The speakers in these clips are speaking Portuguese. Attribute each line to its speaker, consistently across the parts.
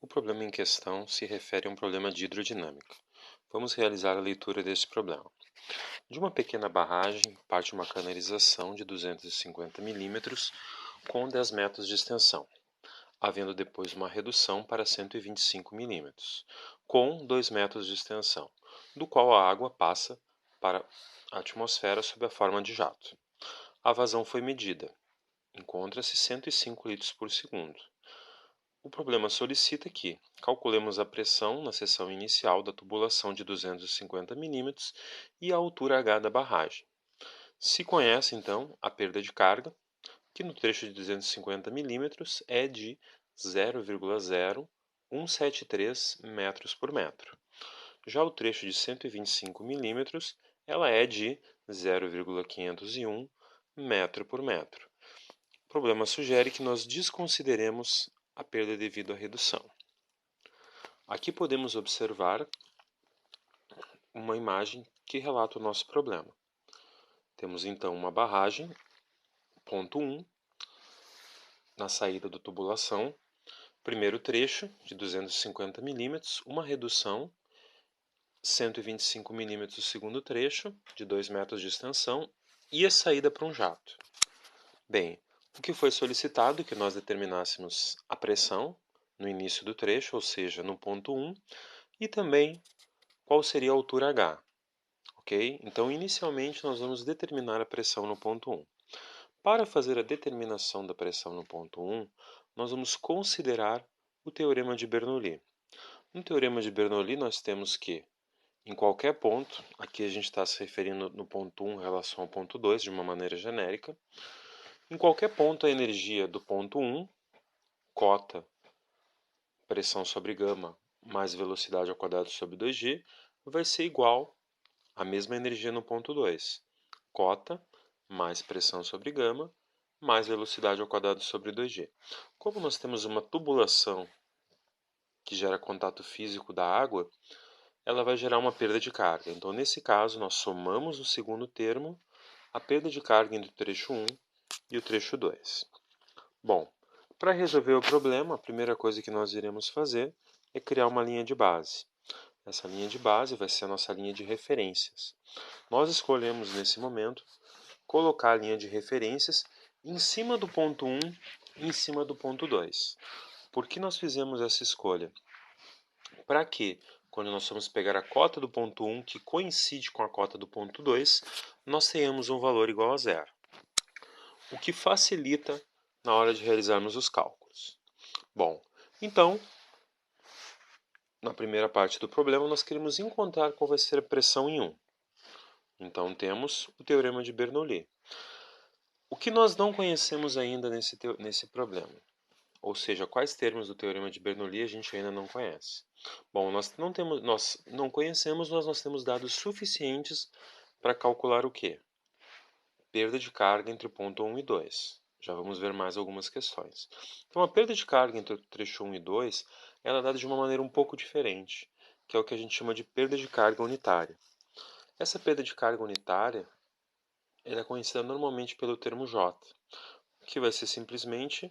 Speaker 1: O problema em questão se refere a um problema de hidrodinâmica. Vamos realizar a leitura deste problema. De uma pequena barragem parte uma canalização de 250 milímetros com 10 metros de extensão, havendo depois uma redução para 125 milímetros, com 2 metros de extensão, do qual a água passa para a atmosfera sob a forma de jato. A vazão foi medida. Encontra-se 105 litros por segundo. O problema solicita que calculemos a pressão na seção inicial da tubulação de 250 milímetros e a altura H da barragem. Se conhece, então, a perda de carga, que no trecho de 250 milímetros é de 0,0173 metros por metro. Já o trecho de 125 milímetros, ela é de 0,501 metro por metro. O problema sugere que nós desconsideremos a perda devido à redução. Aqui podemos observar uma imagem que relata o nosso problema. Temos então uma barragem, ponto 1, na saída da tubulação, primeiro trecho de 250 milímetros, uma redução, 125 milímetros o segundo trecho, de 2 metros de extensão, e a saída para um jato. Bem, o que foi solicitado é que nós determinássemos a pressão no início do trecho, ou seja, no ponto 1, e também qual seria a altura H. Ok? Então, inicialmente, nós vamos determinar a pressão no ponto 1. Para fazer a determinação da pressão no ponto 1, nós vamos considerar o teorema de Bernoulli. No teorema de Bernoulli, nós temos que, em qualquer ponto, aqui a gente está se referindo no ponto 1 em relação ao ponto 2, de uma maneira genérica, em qualquer ponto a energia do ponto 1, cota pressão sobre gama mais velocidade ao quadrado sobre 2g, vai ser igual à mesma energia no ponto 2. Cota mais pressão sobre gama mais velocidade ao quadrado sobre 2g. Como nós temos uma tubulação que gera contato físico da água, ela vai gerar uma perda de carga. Então, nesse caso, nós somamos o segundo termo, a perda de carga entre o trecho 1 e o trecho 2. Bom, para resolver o problema, a primeira coisa que nós iremos fazer é criar uma linha de base. Essa linha de base vai ser a nossa linha de referências. Nós escolhemos, nesse momento, colocar a linha de referências em cima do ponto 1 e em cima do ponto 2. Por que nós fizemos essa escolha? Para que, quando nós formos pegar a cota do ponto 1, que coincide com a cota do ponto 2, nós tenhamos um valor igual a zero. O que facilita na hora de realizarmos os cálculos. Bom, então, na primeira parte do problema, nós queremos encontrar qual vai ser a pressão em 1. Então, temos o teorema de Bernoulli. O que nós não conhecemos ainda nesse problema? Ou seja, quais termos do teorema de Bernoulli a gente ainda não conhece? Bom, nós não conhecemos, mas nós temos dados suficientes para calcular o quê? Perda de carga entre o ponto 1 e 2. Já vamos ver mais algumas questões. Então, a perda de carga entre o trecho 1 e 2 ela é dada de uma maneira um pouco diferente, que é o que a gente chama de perda de carga unitária. Essa perda de carga unitária ela é conhecida normalmente pelo termo J, que vai ser simplesmente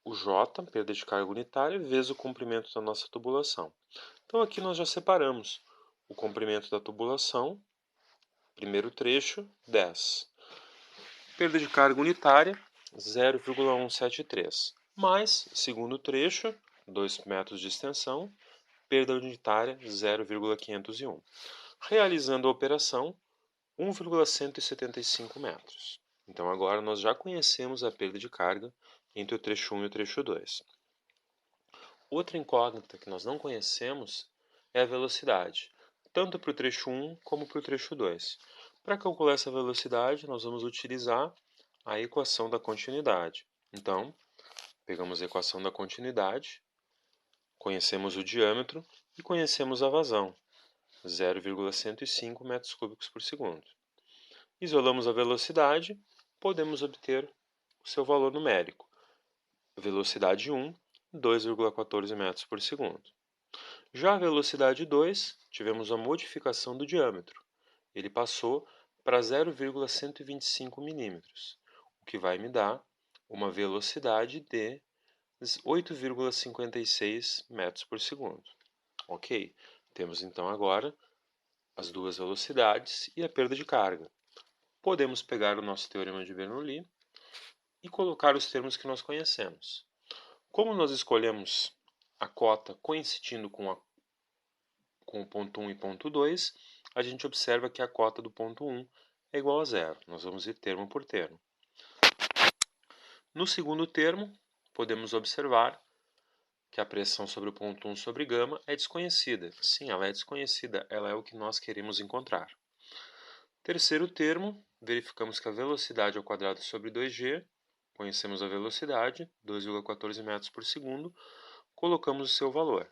Speaker 1: o J, perda de carga unitária, vezes o comprimento da nossa tubulação. Então aqui nós já separamos o comprimento da tubulação, primeiro trecho, 10. Perda de carga unitária, 0,173. Mais, segundo trecho, 2 metros de extensão, perda unitária, 0,501. Realizando a operação, 1,175 metros. Então agora nós já conhecemos a perda de carga entre o trecho 1 e o trecho 2. Outra incógnita que nós não conhecemos é a velocidade, tanto para o trecho 1 como para o trecho 2. Para calcular essa velocidade, nós vamos utilizar a equação da continuidade. Então, pegamos a equação da continuidade, conhecemos o diâmetro e conhecemos a vazão, 0,105 metros cúbicos por segundo. Isolamos a velocidade, podemos obter o seu valor numérico. Velocidade 1, 2,14 metros por segundo. Já a velocidade 2, tivemos a modificação do diâmetro. Ele passou para 0,125 milímetros, o que vai me dar uma velocidade de 8,56 metros por segundo. Ok, temos então agora as duas velocidades e a perda de carga. Podemos pegar o nosso teorema de Bernoulli e colocar os termos que nós conhecemos. Como nós escolhemos a cota coincidindo com o ponto 1 e ponto 2, a gente observa que a cota do ponto 1 é igual a zero. Nós vamos ir termo por termo. No segundo termo, podemos observar que a pressão sobre o ponto 1 sobre γ é desconhecida. Sim, ela é desconhecida, ela é o que nós queremos encontrar. Terceiro termo, verificamos que a velocidade ao quadrado sobre 2g, conhecemos a velocidade, 2,14 metros por segundo, colocamos o seu valor.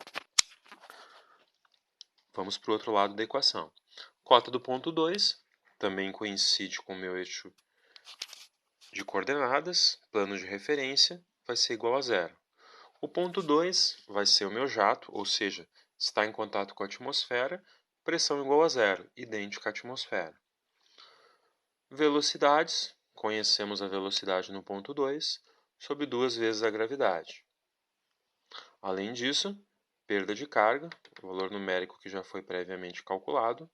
Speaker 1: Vamos para o outro lado da equação. Cota do ponto 2 também coincide com o meu eixo de coordenadas, plano de referência, vai ser igual a zero. O ponto 2 vai ser o meu jato, ou seja, está em contato com a atmosfera, pressão igual a zero, idêntica à atmosfera. Velocidades, conhecemos a velocidade no ponto 2, sobre 2 vezes a gravidade. Além disso, perda de carga, o valor numérico que já foi previamente calculado,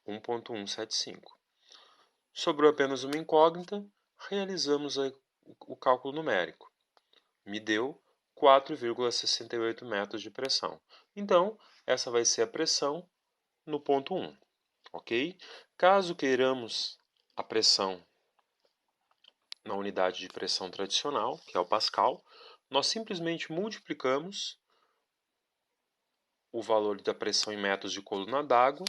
Speaker 1: 1,175. Sobrou apenas uma incógnita, realizamos o cálculo numérico. Me deu 4,68 metros de pressão. Então, essa vai ser a pressão no ponto 1, ok? Caso queiramos a pressão na unidade de pressão tradicional, que é o Pascal, nós simplesmente multiplicamos o valor da pressão em metros de coluna d'água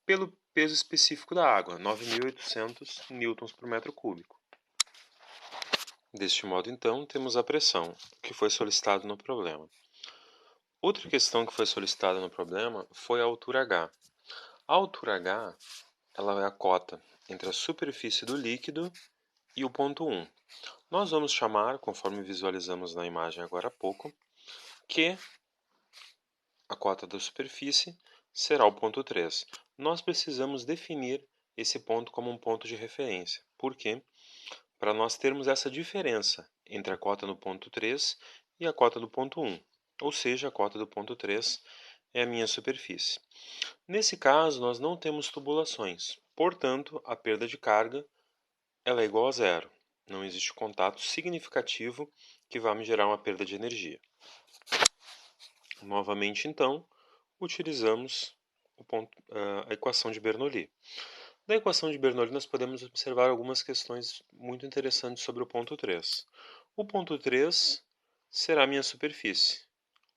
Speaker 1: pelo peso específico da água, 9.800 newtons por metro cúbico. Deste modo, então, temos a pressão, que foi solicitado no problema. Outra questão que foi solicitada no problema foi a altura H. A altura H ela é a cota entre a superfície do líquido e o ponto 1. Nós vamos chamar, conforme visualizamos na imagem agora há pouco, que a cota da superfície será o ponto 3. Nós precisamos definir esse ponto como um ponto de referência. Por quê? Para nós termos essa diferença entre a cota no ponto 3 e a cota do ponto 1. Ou seja, a cota do ponto 3 é a minha superfície. Nesse caso, nós não temos tubulações. Portanto, a perda de carga ela é igual a zero. Não existe contato significativo que vá me gerar uma perda de energia. Novamente, então, utilizamos a equação de Bernoulli. Da equação de Bernoulli, nós podemos observar algumas questões muito interessantes sobre o ponto 3. O ponto 3 será a minha superfície,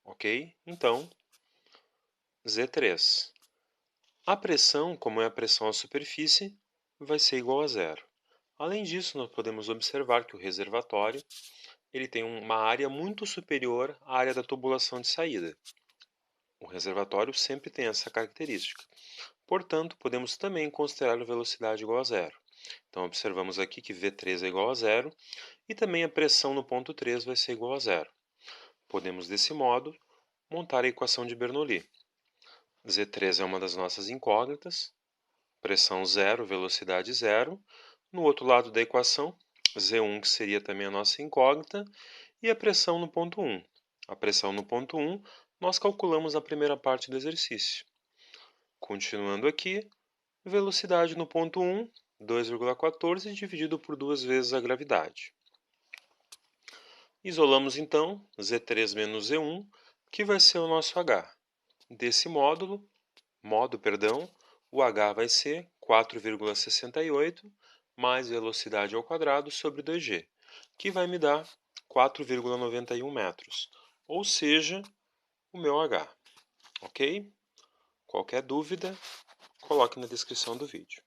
Speaker 1: ok? Então, Z3. A pressão, como é a pressão à superfície, vai ser igual a zero. Além disso, nós podemos observar que o reservatório ele tem uma área muito superior à área da tubulação de saída. O reservatório sempre tem essa característica. Portanto, podemos também considerar a velocidade igual a zero. Então, observamos aqui que V3 é igual a zero e também a pressão no ponto 3 vai ser igual a zero. Podemos, desse modo, montar a equação de Bernoulli. Z3 é uma das nossas incógnitas, pressão zero, velocidade zero. No outro lado da equação, Z1, que seria também a nossa incógnita, e a pressão no ponto 1. A pressão no ponto 1, nós calculamos na primeira parte do exercício. Continuando aqui, velocidade no ponto 1, 2,14 dividido por 2 vezes a gravidade. Isolamos então Z3 menos Z1, que vai ser o nosso H. Desse modo, o H vai ser 4,68 mais velocidade ao quadrado sobre 2g, que vai me dar 4,91 metros, ou seja, o meu H. Ok? Qualquer dúvida, coloque na descrição do vídeo.